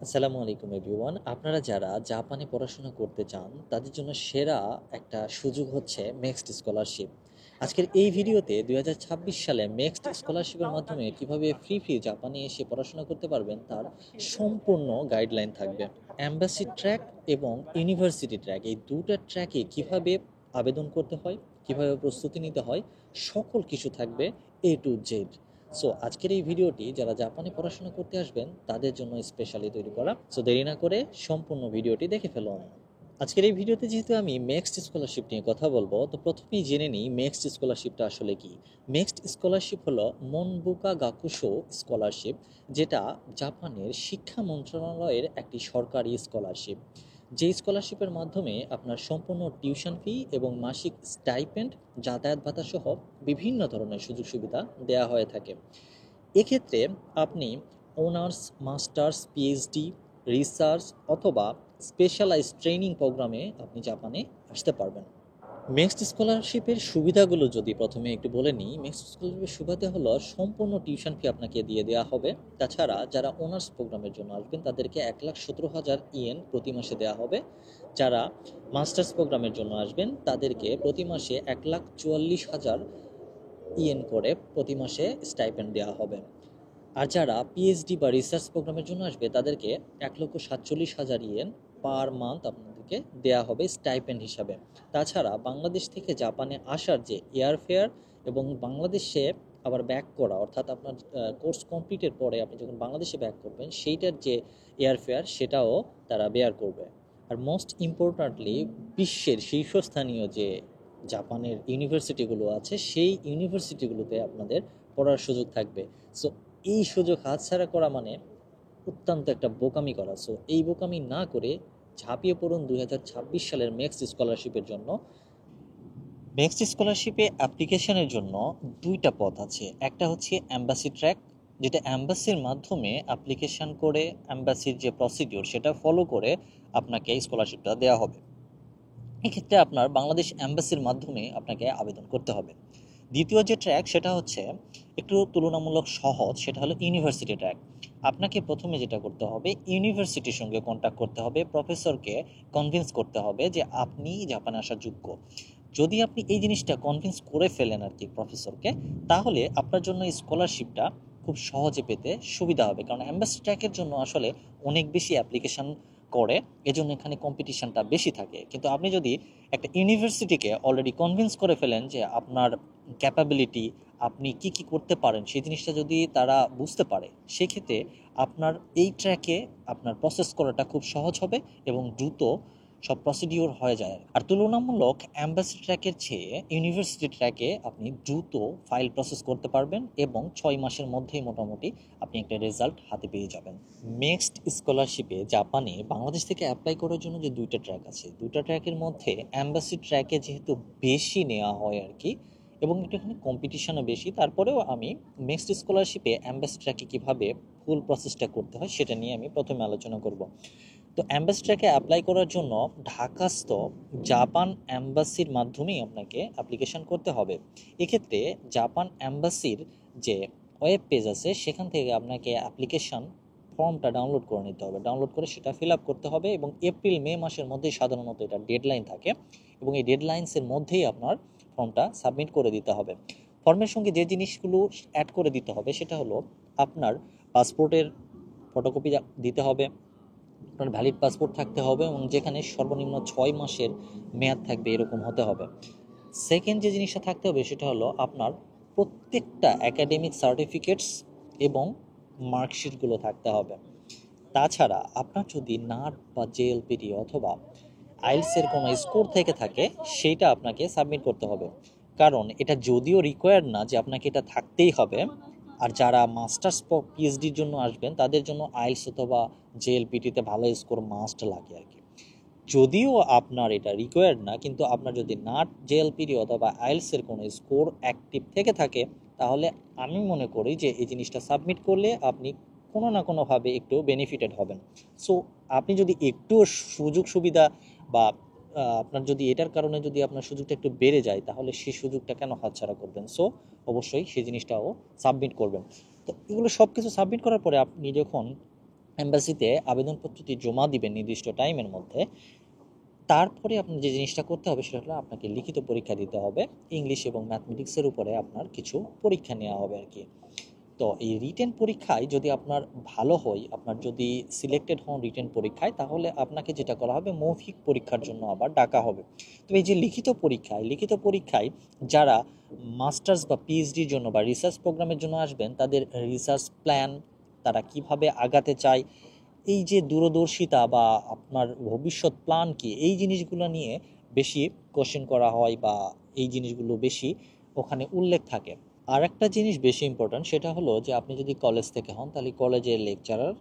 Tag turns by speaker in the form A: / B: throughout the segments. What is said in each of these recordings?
A: আসসালামু আলাইকুম এভরিওয়ান। আপনারা যারা জাপানে পড়াশোনা করতে চান তাদের জন্য সেরা একটা সুযোগ হচ্ছে নেক্সট স্কলারশিপ। আজকের এই ভিডিওতে 2026 সালে নেক্সট স্কলারশিপের মাধ্যমে কিভাবে ফ্রি জাপানে এসে পড়াশোনা করতে পারবেন তার সম্পূর্ণ গাইডলাইন থাকবে। অ্যাম্বাসি ট্র্যাক এবং ইউনিভার্সিটি ট্র্যাক এই দুটো ট্র্যাকে কিভাবে আবেদন করতে হয়, কিভাবে প্রস্তুতি নিতে হয়, সকল কিছু থাকবে A to Z। সো আজকের এই ভিডিওটি যারা জাপানে পড়াশোনা করতে আসবেন তাদের জন্য স্পেশালি তৈরি করা। সো দেরি না করে সম্পূর্ণ ভিডিওটি দেখে ফেলুন। আজকের এই ভিডিওতে যেহেতু আমি নেক্সট স্কলারশিপ নিয়ে কথা বলবো, তো প্রথমেই জেনে নিই নেক্সট স্কলারশিপটা আসলে কি। নেক্সট স্কলারশিপ হলো মনবুকা গাকুশো স্কলারশিপ, যেটা জাপানের শিক্ষা মন্ত্রণালয়ের একটি সরকারি স্কলারশিপ। যে স্কলারশিপের মাধ্যমে আপনার সম্পূর্ণ টিউশন ফি এবং মাসিক স্টাইপেন্ড, যাতায়াত ভাতা সহ বিভিন্ন ধরনের সুযোগ সুবিধা দেওয়া হয়ে থাকে। এক্ষেত্রে আপনি অনার্স, মাস্টার্স, পিএইচডি, রিসার্চ অথবা স্পেশালাইজড ট্রেনিং প্রোগ্রামে আপনি জাপানে আসতে পারবেন। নেক্সট স্কলারশিপের সুবিধাগুলো যদি প্রথমে একটু বলে নিই। নেক্সট স্কলারশিপের সুবিধা হলো সম্পূর্ণ টিউশন ফি আপনাকে দিয়ে দেওয়া হবে। তাছাড়া যারা অনার্স প্রোগ্রামের জন্য আসবেন তাদেরকে 1,17,000 ইয়েন প্রতি মাসে দেওয়া হবে। যারা মাস্টার্স প্রোগ্রামের জন্য আসবেন তাদেরকে প্রতি মাসে 1,44,000 ইয়েন করে প্রতি মাসে স্টাইপেন্ড দেওয়া হবে। আর যারা পিএইচডি বা রিসার্চ প্রোগ্রামের জন্য আসবে তাদেরকে 1,47,000 ইয়েন পার মান্থ আপনাদেরকে দেওয়া হবে স্টাইপেন্ড হিসাবে। তাছাড়া বাংলাদেশ থেকে জাপানে আসার যে এয়ারফেয়ার এবং বাংলাদেশে আবার ব্যাক করা, অর্থাৎ আপনার কোর্স কমপ্লিটের পরে আপনি যখন বাংলাদেশে ব্যাক করবেন সেইটার যে এয়ারফেয়ার সেটাও তারা বেয়ার করবে। আর মোস্ট ইম্পর্ট্যান্টলি বিশ্বের শীর্ষস্থানীয় যে জাপানের ইউনিভার্সিটিগুলো আছে সেই ইউনিভার্সিটিগুলোতে আপনাদের পড়ার সুযোগ থাকবে। সো এই সুযোগ হাতছাড়া করা মানে অত্যন্ত একটা বোকামি করা। সো এই বোকামি না করে ঝাঁপিয়ে পড়ুন 2026 সালের নেক্সট স্কলারশিপের জন্য। নেক্সট স্কলারশিপে অ্যাপ্লিকেশনের জন্য দুইটা পথ আছে। একটা হচ্ছে অ্যাম্বাসি ট্র্যাক, যেটা অ্যাম্বাসির মাধ্যমে অ্যাপ্লিকেশন করে অ্যাম্বাসির যে প্রসিডিওর সেটা ফলো করে আপনাকে স্কলারশিপটা দেওয়া হবে। এক্ষেত্রে আপনার বাংলাদেশ অ্যাম্বাসির মাধ্যমে আপনাকে আবেদন করতে হবে। দ্বিতীয় যে ট্র্যাক সেটা হচ্ছে একটু তুলনামূলক সহজ, সেটা হলো ইউনিভার্সিটি ট্র্যাক। আপনাকে প্রথমে যেটা করতে হবে, ইউনিভার্সিটির সঙ্গে কন্ট্যাক্ট করতে হবে, প্রফেসরকে কনভিন্স করতে হবে যে আপনি জাপানে আসার যোগ্য। যদি আপনি এই জিনিসটা কনভিন্স করে ফেলেন আর কি প্রফেসরকে, তাহলে আপনার জন্য এই স্কলারশিপটা খুব সহজে পেতে সুবিধা হবে। কারণ অ্যাম্বাসি ট্র্যাকের জন্য আসলে অনেক বেশি অ্যাপ্লিকেশন করে, এজন্য এখানে কম্পিটিশনটা বেশি থাকে। কিন্তু আপনি যদি একটা ইউনিভার্সিটিকে অলরেডি কনভিন্স করে ফেলেন যে আপনার ক্যাপাবিলিটি, আপনি কি কি করতে পারেন সেই জিনিসটা যদি তারা বুঝতে পারে, সেক্ষেত্রে আপনার এই ট্র্যাকে আপনার প্রসেস করাটা খুব সহজ হবে এবং দ্রুত সব প্রসিডিওর হয়ে যায়। আর তুলনামূলক অ্যাম্বাসি ট্র্যাকের চেয়ে ইউনিভার্সিটি ট্র্যাকে আপনি দ্রুত ফাইল প্রসেস করতে পারবেন এবং 6 মাসের মধ্যেই মোটামুটি আপনি একটা রেজাল্ট হাতে পেয়ে যাবেন। নেক্সট স্কলারশিপে জাপানে বাংলাদেশ থেকে অ্যাপ্লাই করার জন্য যে দুইটা ট্র্যাক আছে, দুইটা ট্র্যাকের মধ্যে অ্যাম্বাসি ট্র্যাকে যেহেতু বেশি নেওয়া হয় আর কি, এবং একটু এখানে কম্পিটিশনও বেশি, তারপরেও আমি নেক্সট স্কলারশিপে অ্যাম্বাসি ট্র্যাকে কীভাবে ফুল প্রসেসটা করতে হয় সেটা নিয়ে আমি প্রথমে আলোচনা করব। তো অ্যাম্বাসি ট্র্যাকে অ্যাপ্লাই করার জন্য ঢাকাস্থ জাপান অ্যাম্বাসির মাধ্যমেই আপনাকে অ্যাপ্লিকেশন করতে হবে। এক্ষেত্রে জাপান অ্যাম্বাসির যে ওয়েব পেজ আছে সেখান থেকে আপনাকে অ্যাপ্লিকেশন ফর্মটা ডাউনলোড করে নিতে হবে। ডাউনলোড করে সেটা ফিল আপ করতে হবে এবং এপ্রিল-মে মাসের মধ্যেই সাধারণত এটা ডেডলাইন থাকে এবং এই ডেডলাইন্সের মধ্যেই আপনার ফর্মটা সাবমিট করে দিতে হবে। ফর্মের সঙ্গে যে জিনিসগুলো অ্যাড করে দিতে হবে সেটা হলো আপনার পাসপোর্টের ফটোকপি দিতে হবে, আপনার ভ্যালিড পাসপোর্ট থাকতে হবে এবং যেখানে সর্বনিম্ন 6 মাসের মেয়াদ থাকবে এরকম হতে হবে। সেকেন্ড যে জিনিসটা থাকতে হবে সেটা হলো আপনার প্রত্যেকটা একাডেমিক সার্টিফিকেটস এবং মার্কশিটগুলো থাকতে হবে। তাছাড়া আপনার যদি নাট বা জেএলপিটি অথবা আইএলটিএসের কোনো স্কোর থেকে থাকে সেইটা আপনাকে সাবমিট করতে হবে। কারণ এটা যদিও রিকোয়ার্ড না যে আপনাকে এটা থাকতেই হবে, আর যারা মাস্টার্স পিএইচডির জন্য আসবেন তাদের জন্য আইএলটিএস অথবা জেএলপিটিতে ভালো স্কোর মাস্ট লাগে আর কি। যদিও আপনার এটা রিকোয়ার্ড না, কিন্তু আপনার যদি নাট, জেএলপিটি অথবা আইএলটিএসের কোনো স্কোর অ্যাক্টিভ থেকে থাকে তাহলে আমি মনে করি যে এই জিনিসটা সাবমিট করলে আপনি কোনো না কোনোভাবে একটু বেনিফিটেড হবেন। সো আপনি যদি একটু সুযোগ সুবিধা বা আপনার যদি এটার কারণে যদি আপনার সুযোগটা একটু বেড়ে যায় তাহলে সেই সুযোগটা কেন হাতছাড়া করবেন? সো অবশ্যই সেই জিনিসটাও সাবমিট করবেন। তো এগুলো সব কিছু সাবমিট করার পরে আপনি যখন এম্বাসিতে আবেদনপত্রটি জমা দিবেন নির্দিষ্ট টাইমের মধ্যে। তারপরে আপনি যে জিনিসটা করতে হবে সেটা হলো আপনাকে লিখিত পরীক্ষা দিতে হবে। ইংলিশ এবং ম্যাথমেটিক্সের উপরে আপনার কিছু পরীক্ষা নেওয়া হবে আর কি। তো এই রিটেন পরীক্ষায় যদি আপনার ভালো হয়, আপনার যদি সিলেক্টেড হন রিটেন পরীক্ষায়, তাহলে আপনাকে যেটা করা হবে মৌখিক পরীক্ষার জন্য আবার ডাকা হবে। তো এই যে লিখিত পরীক্ষায় যারা মাস্টার্স বা পিএইচডির জন্য বা রিসার্চ প্রোগ্রামের জন্য আসবেন, তাদের রিসার্চ প্ল্যান, তারা কিভাবে আগাতে চায়, এই যে দূরদর্শিতা বা আপনার ভবিষ্যৎ প্ল্যান কি, এই জিনিসগুলো নিয়ে বেশি কোশ্চেন করা হয় বা এই জিনিসগুলো বেশি ওখানে উল্লেখ থাকে। আর একটা জিনিস বেশি ইম্পর্ট্যান্ট, সেটা হলো যে আপনি যদি কলেজ থেকে হন তাহলে কলেজের লেকচারার,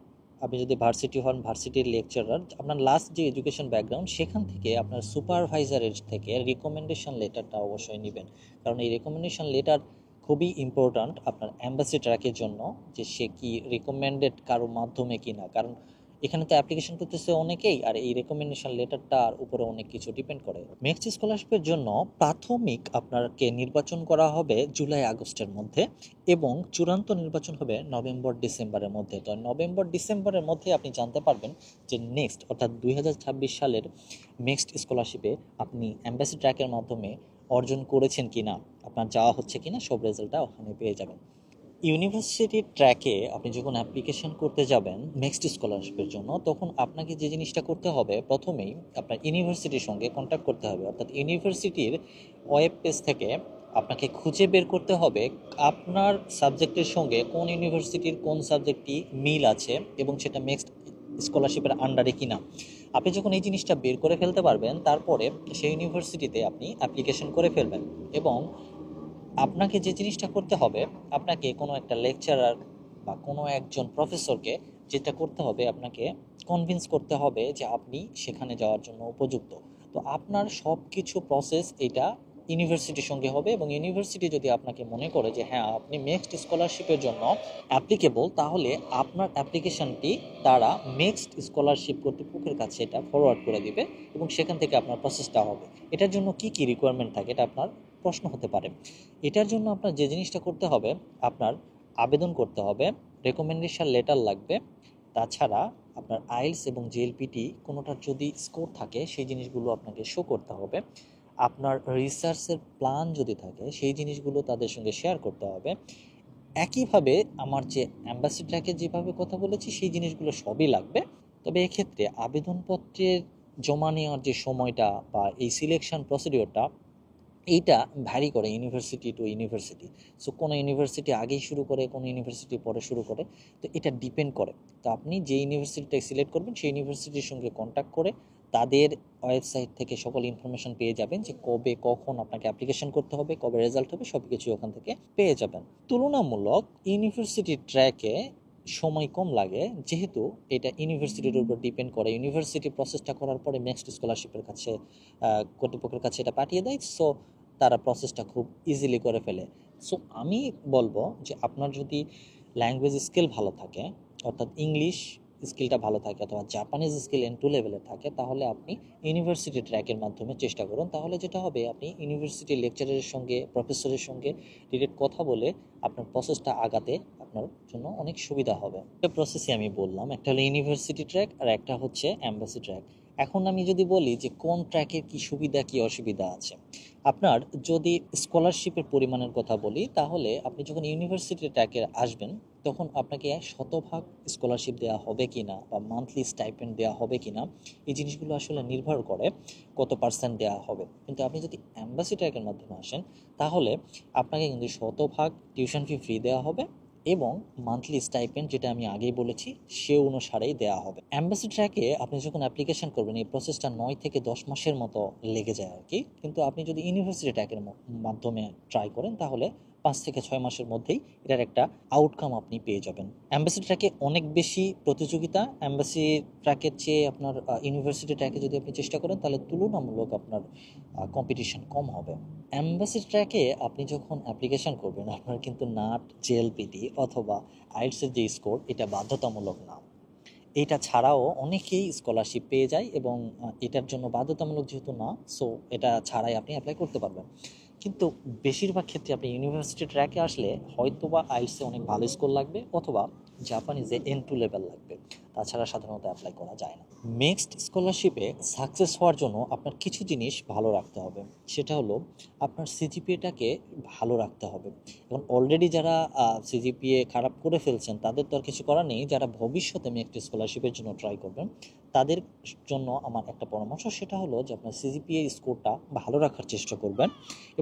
A: আপনি যদি ভার্সিটি হন ভার্সিটির লেকচারার, আপনার লাস্ট যে এডুকেশন ব্যাকগ্রাউন্ড সেখান থেকে আপনার সুপারভাইজারের থেকে রিকমেন্ডেশন লেটারটা অবশ্যই নেবেন। কারণ এই রিকমেন্ডেশন লেটার খুবই ইম্পর্ট্যান্ট আপনার অ্যাম্বাসি ট্র্যাকের জন্য, যে সে কি রিকমেন্ডেড কারো মাধ্যমে কিনা। কারণ এখানে তো অ্যাপ্লিকেশন করতেছে অনেকেই, আর এই রেকমেন্ডেশন লেটারটার উপরে অনেক কিছু ডিপেন্ড করে। নেক্সট স্কলারশিপের জন্য প্রাথমিক আপনাকে নির্বাচন করা হবে জুলাই আগস্টের মধ্যে, এবং চূড়ান্ত নির্বাচন হবে নভেম্বর ডিসেম্বরের মধ্যে। তো নভেম্বর ডিসেম্বরের মধ্যে আপনি জানতে পারবেন যে নেক্সট অর্থাৎ 2026 সালের নেক্সট স্কলারশিপে আপনি অ্যাম্বাসি ট্র্যাকের মাধ্যমে অর্জন করেছেন কিনা, আপনার যাওয়া হচ্ছে কিনা, সব রেজাল্টটা ওখানে পেয়ে যাবেন। ইউনিভার্সিটি ট্র্যাকে আপনি যখন অ্যাপ্লিকেশন করতে যাবেন নেক্সট স্কলারশিপের জন্য, তখন আপনাকে যে জিনিসটা করতে হবে, প্রথমেই আপনার ইউনিভার্সিটির সঙ্গে কন্ট্যাক্ট করতে হবে। অর্থাৎ ইউনিভার্সিটির ওয়েব পেজ থেকে আপনাকে খুঁজে বের করতে হবে আপনার সাবজেক্টের সঙ্গে কোন ইউনিভার্সিটির কোন সাবজেক্টটি মিল আছে এবং সেটা নেক্সট স্কলারশিপের আন্ডারে কিনা। আপনি যখন এই জিনিসটা বের করে ফেলতে পারবেন, তারপরে সেই ইউনিভার্সিটিতে আপনি অ্যাপ্লিকেশন করে ফেলবেন। এবং আপনাকে যে জিনিসটা করতে হবে, আপনাকে কোনো একটা লেকচারার বা কোনো একজন প্রফেসরকে যেটা করতে হবে, আপনাকে কনভিন্স করতে হবে যে আপনি সেখানে যাওয়ার জন্য উপযুক্ত। তো আপনার সব কিছু প্রসেস এটা ইউনিভার্সিটির সঙ্গে হবে, এবং ইউনিভার্সিটি যদি আপনাকে মনে করে যে হ্যাঁ আপনি নেক্সট স্কলারশিপের জন্য অ্যাপ্লিকেবল, তাহলে আপনার অ্যাপ্লিকেশনটি তারা নেক্সট স্কলারশিপ কর্তৃপক্ষের কাছে এটা ফরওয়ার্ড করে দিবে, এবং সেখান থেকে আপনার প্রসেসটা হবে। এটার জন্য কি কি রিকোয়ারমেন্ট থাকে, এটা আপনার প্রশ্ন হতে পারে। এটার জন্য আপনার যে জিনিসটা করতে হবে, আপনার আবেদন করতে হবে, রেকমেন্ডেশন লেটার লাগবে, তাছাড়া আপনার আইএলটিএস এবং জিএলপিটি কোনোটার যদি স্কোর থাকে সেই জিনিসগুলো আপনাকে শো করতে হবে। আপনার রিসার্চের প্ল্যান যদি থাকে সেই জিনিসগুলো তাদের সঙ্গে শেয়ার করতে হবে। একইভাবে আমার যে অ্যাম্বাসি ট্র্যাকে যেভাবে কথা বলেছি সেই জিনিসগুলো সবই লাগবে। তবে এক্ষেত্রে আবেদনপত্রের জমা নেওয়ার যে সময়টা বা এই সিলেকশন প্রসিডিওরটা, এইটা ভ্যারি করে ইউনিভার্সিটি টু ইউনিভার্সিটি। সো কোনো ইউনিভার্সিটি আগেই শুরু করে, কোনো ইউনিভার্সিটি পরে শুরু করে। তো এটা ডিপেন্ড করে। তো আপনি যে ইউনিভার্সিটিটা সিলেক্ট করবেন সেই ইউনিভার্সিটির সঙ্গে কন্ট্যাক্ট করে তাদের ওয়েবসাইট থেকে সকল ইনফরমেশন পেয়ে যাবেন, যে কবে কখন আপনাকে অ্যাপ্লিকেশন করতে হবে, কবে রেজাল্ট হবে, সব কিছু ওখান থেকে পেয়ে যাবেন। তুলনামূলক ইউনিভার্সিটি ট্র্যাকে সময় কম লাগে, যেহেতু এটা ইউনিভার্সিটির উপর ডিপেন্ড করে। ইউনিভার্সিটি প্রসেসটা করার পরে নেক্সট স্কলারশিপের কাছে কর্তৃপক্ষের কাছে এটা পাঠিয়ে দেয়। সো তারা প্রসেসটা খুব ইজিলি করে ফেলে। সো আমি বলবো যে আপনার যদি ল্যাঙ্গুয়েজ স্কিল ভালো থাকে, অর্থাৎ ইংলিশ স্কিলটা ভালো থাকে, অথবা জাপানিজ স্কিল N2 লেভেলে থাকে, তাহলে আপনি ইউনিভার্সিটি ট্র্যাকের মাধ্যমে চেষ্টা করুন। তাহলে যেটা হবে, আপনি ইউনিভার্সিটি লেকচারের সঙ্গে, প্রফেসরের সঙ্গে ডিরেক্ট কথা বলে আপনার প্রসেসটা আগাতে আপনার জন্য অনেক সুবিধা হবে। একটা প্রসেসই আমি বললাম, একটা হলো ইউনিভার্সিটি ট্র্যাক আর একটা হচ্ছে অ্যাম্বাসি ট্র্যাক। এখন আমি যদি বলি যে কোন ট্র্যাকের কি সুবিধা কি অসুবিধা আছে, আপনার যদি স্কলারশিপের পরিমাণের কথা বলি, তাহলে আপনি যখন ইউনিভার্সিটি ট্র্যাকে আসবেন তখন আপনাকে 100% স্কলারশিপ দেওয়া হবে কিনা বা মান্থলি স্টাইপেন্ড দেওয়া হবে কিনা, এই জিনিসগুলো আসলে নির্ভর করে কত পার্সেন্ট দেওয়া হবে। কিন্তু আপনি যদি অ্যাম্বাসি ট্র্যাকের মাধ্যমে আসেন, তাহলে আপনাকে কিন্তু 100% টিউশন ফি ফ্রি দেওয়া হবে, এবং মান্থলি স্টাইপেন্ড যেটা আমি আগেই বলেছি সে অনুসারেই দেওয়া হবে। অ্যাম্বাসি ট্র্যাকে আপনি যখন অ্যাপ্লিকেশন করবেন, এই প্রসেসটা 9 থেকে 10 মাসের মতো লেগে যায় আর কি। কিন্তু আপনি যদি ইউনিভার্সিটি ট্র্যাকের মাধ্যমে ট্রাই করেন, তাহলে 5 থেকে 6 মাসের মধ্যেই এটার একটা আউটকাম আপনি পেয়ে যাবেন। অ্যাম্বাসি ট্র্যাকে অনেক বেশি প্রতিযোগিতা। অ্যাম্বাসি ট্র্যাকের চেয়ে আপনার ইউনিভার্সিটি ট্র্যাকে যদি আপনি চেষ্টা করেন, তাহলে তুলনামূলক আপনার কম্পিটিশন কম হবে। অ্যাম্বাসি ট্র্যাকে আপনি যখন অ্যাপ্লিকেশন করবেন, আপনার কিন্তু নাট, জেএলপিটি অথবা আইএলটিএসের যে স্কোর, এটা বাধ্যতামূলক না। এটা ছাড়াও অনেকেই স্কলারশিপ পেয়ে যায়, এবং এটার জন্য বাধ্যতামূলক যেহেতু না, সো এটা ছাড়াই আপনি অ্যাপ্লাই করতে পারবেন। কিন্তু বেশিরভাগ ক্ষেত্রে আপনি ইউনিভার্সিটি ট্র্যাকে আসলে হয়তোবা আইএলটিএসে অনেক ভালো স্কোর লাগবে, অথবা জাপানিজে N2 লেভেল লাগবে। তাছাড়া সাধারণত অ্যাপ্লাই করা যায় না। মিক্সড স্কলারশিপে সাকসেস হওয়ার জন্য আপনার কিছু জিনিস ভালো রাখতে হবে। সেটা হলো আপনার সিজিপিএটাকে ভালো রাখতে হবে। এবং অলরেডি যারা সিজিপিএ খারাপ করে ফেলছেন তাদের তো আর কিছু করার নেই। যারা ভবিষ্যতে মিক্সড স্কলারশিপের জন্য ট্রাই করবেন তাদের জন্য আমার একটা পরামর্শ, সেটা হলো যে আপনার সিজিপিএ স্কোরটা ভালো রাখার চেষ্টা করবেন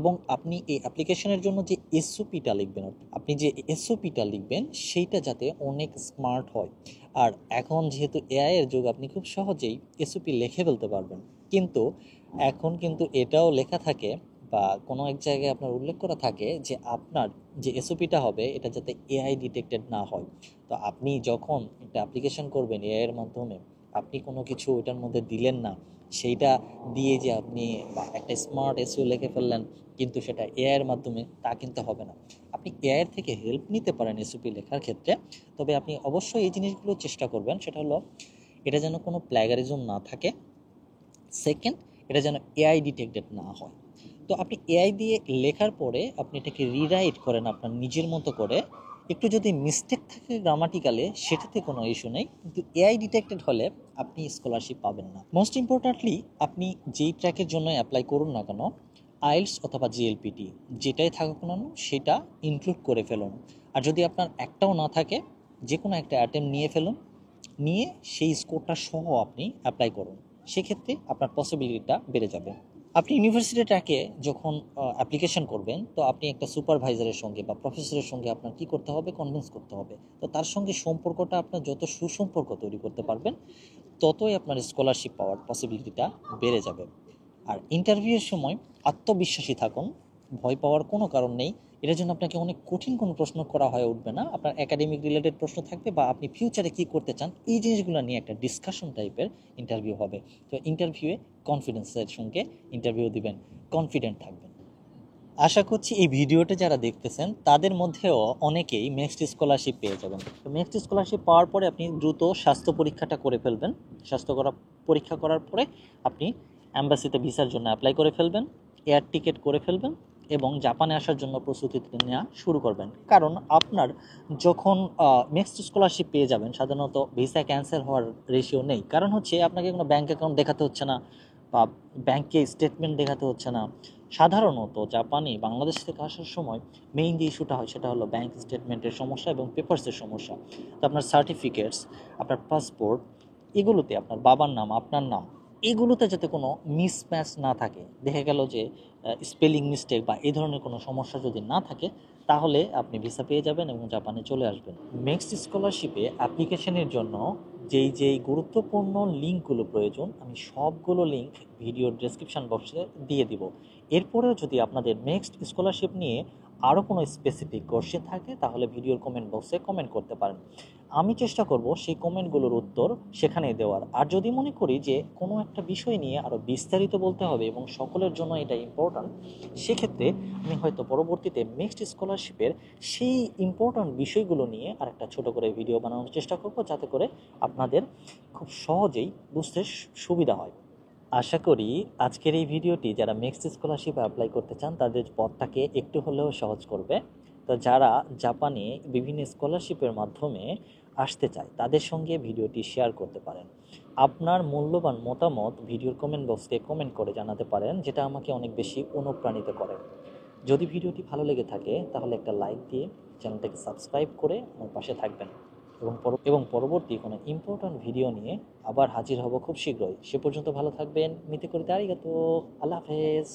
A: এবং আপনি এই অ্যাপ্লিকেশনের জন্য যে এসওপিটা লিখবেন, আপনি যে এসওপিটা লিখবেন সেইটা যাতে অনেক স্মার্ট হয়। আর এখন যেহেতু এআই এর যুগ, আপনি খুব সহজেই এসওপি লিখে ফেলতে পারবেন, কিন্তু এখন কিন্তু এটাও লেখা থাকে বা কোনো এক জায়গায় আপনার উল্লেখ করা থাকে যে আপনার যে এসওপিটা হবে এটা যাতে এআই ডিটেক্টেড না হয়। তো আপনি যখন একটা অ্যাপ্লিকেশন করবেন এআই এর মাধ্যমে, আপনি কোনো কিছু ওইটার মধ্যে দিলেন না, সেইটা দিয়ে যে আপনি একটা স্মার্ট এসইও লিখে ফেললেন কিন্তু সেটা এআই এর মাধ্যমে, তা কিন্তু হবে না। আপনি এআই এর থেকে হেল্প নিতে পারেন এসওপি লেখার ক্ষেত্রে, তবে আপনি অবশ্যই এই জিনিসগুলো চেষ্টা করবেন। সেটা হলো এটা যেন কোনো প্ল্যাগারিজম না থাকে, সেকেন্ড এটা যেন এআই ডিটেক্টেড না হয়। তো আপনি এআই দিয়ে লেখার পরে আপনি এটাকে রিরাইট করেন আপনার নিজের মতো করে, একটু যদি মিস্টেক থাকে গ্রামাটিক্যালে সেটাতে কোনো ইস্যু নেই, কিন্তু এআই ডিটেক্টেড হলে আপনি স্কলারশিপ পাবেন না। মোস্ট ইম্পর্ট্যান্টলি আপনি যেই ট্র্যাকের জন্য অ্যাপ্লাই করুন না কেন, আইএলটিএস অথবা জিএলপিটি যেটাই থাকুক না সেটা ইনক্লুড করে ফেলুন। আর যদি আপনার একটাও না থাকে, যে কোনো একটা অ্যাটেম্প নিয়ে ফেলুন, নিয়ে সেই স্কোরটা সহ আপনি অ্যাপ্লাই করুন, সেক্ষেত্রে আপনার পসিবিলিটিটা বেড়ে যাবে। আপনি ইউনিভার্সিটি ট্র্যাকে যখন অ্যাপ্লিকেশন করবেন, তো আপনি একটা সুপারভাইজারের সঙ্গে বা প্রফেসরের সঙ্গে আপনার কী করতে হবে, কনভিন্স করতে হবে। তো তার সঙ্গে সম্পর্কটা আপনার যত সুসম্পর্ক তৈরি করতে পারবেন, ততই আপনার স্কলারশিপ পাওয়ার পসিবিলিটিটা বেড়ে যাবে। আর ইন্টারভিউয়ের সময় আত্মবিশ্বাসী থাকুন, ভয় পাওয়ার কোনো কারণ নেই। এটার জন্য আপনাকে অনেক কঠিন কোনো প্রশ্ন করা হয়ে উঠবে না, আপনার একাডেমিক রিলেটেড প্রশ্ন থাকবে বা আপনি ফিউচারে কী করতে চান এই জিনিসগুলো নিয়ে একটা ডিসকাশন টাইপের ইন্টারভিউ হবে। তো ইন্টারভিউয়ে কনফিডেন্সের সঙ্গে ইন্টারভিউ দিবেন, কনফিডেন্ট থাকবেন। আশা করছি এই ভিডিওটা যারা দেখতেছেন তাদের মধ্যেও অনেকেই মিক্সড স্কলারশিপ পেয়ে যাবেন। তো মিক্সড স্কলারশিপ পাওয়ার পরে আপনি দ্রুত স্বাস্থ্য পরীক্ষাটা করে ফেলবেন। পরীক্ষা করার পরে আপনি অ্যাম্বাসিতে ভিসার জন্য অ্যাপ্লাই করে ফেলবেন, এয়ার টিকিট করে ফেলবেন এবং জাপানে আসার জন্য প্রস্তুতি নেওয়া শুরু করবেন। কারণ আপনার যখন মিক্সড স্কলারশিপ পেয়ে যাবেন, সাধারণত ভিসা ক্যান্সেল হওয়ার রেশিও নেই। কারণ হচ্ছে আপনাকে কোনো ব্যাঙ্ক অ্যাকাউন্ট দেখাতে হচ্ছে না বা ব্যাংকে স্টেটমেন্ট দেখাতে হচ্ছে না। সাধারণত জাপানে বাংলাদেশ থেকে আসার সময় মেইন যে ইস্যুটা হয় সেটা হলো ব্যাংক স্টেটমেন্টের সমস্যা এবং পেপারসের সমস্যা। তো আপনার সার্টিফিকেটস, আপনার পাসপোর্ট, এগুলোতে আপনার বাবার নাম, আপনার নাম, এগুলোতে যাতে কোনো মিসম্যাচ না থাকে, দেখা গেল যে স্পেলিং মিস্টেক বা এই ধরনের কোনো সমস্যা যদি না থাকে, তাহলে আপনি ভিসা পেয়ে যাবেন এবং জাপানে চলে আসবেন। মিক্সড স্কলারশিপে অ্যাপ্লিকেশনের জন্য যেই গুরুত্বপূর্ণ লিঙ্কগুলো প্রয়োজন, আমি সবগুলো লিঙ্ক ভিডিওর ডেসক্রিপশন বক্সে দিয়ে দিব। এরপরেও যদি আপনাদের মিক্সড স্কলারশিপ নিয়ে আরও কোনো স্পেসিফিক কোশ্চেন থাকে তাহলে ভিডিওর কমেন্ট বক্সে কমেন্ট করতে পারেন। আমি চেষ্টা করব সেই কমেন্টগুলোর উত্তর সেখানেই দেওয়ার। আর যদি মনে করি যে কোনো একটা বিষয় নিয়ে আরও বিস্তারিত বলতে হবে এবং সকলের জন্য এটা ইম্পর্ট্যান্ট, সেক্ষেত্রে আমি হয়তো পরবর্তীতে মিক্সড স্কলারশিপের সেই ইম্পর্ট্যান্ট বিষয়গুলো নিয়ে আর একটা ছোটো করে ভিডিও বানানোর চেষ্টা করব, যাতে করে আপনাদের খুব সহজেই বুঝতে সুবিধা হয়। আশা করি আজকের এই ভিডিওটি যারা মিক্সড স্কলারশিপ অ্যাপ্লাই করতে চান তাদের পথটাকে একটু হলেও সহজ করবে। তো যারা জাপানে বিভিন্ন স্কলারশিপের মাধ্যমে আসতে চায় তাদের সঙ্গে ভিডিওটি শেয়ার করতে পারেন। আপনার মূল্যবান মতামত ভিডিওর কমেন্ট বক্সে কমেন্ট করে জানাতে পারেন, যেটা আমাকে অনেক বেশি অনুপ্রাণিত করে। যদি ভিডিওটি ভালো লেগে থাকে তাহলে একটা লাইক দিয়ে চ্যানেলটাকে সাবস্ক্রাইব করে আমার পাশে থাকবেন এবং পরবর্তী কোনো ইম্পর্ট্যান্ট ভিডিও নিয়ে আবার হাজির হব খুব শীঘ্রই। সে পর্যন্ত ভালো থাকবেন। মিতে করে আরিগাতো। আল্লাহ হাফেজ।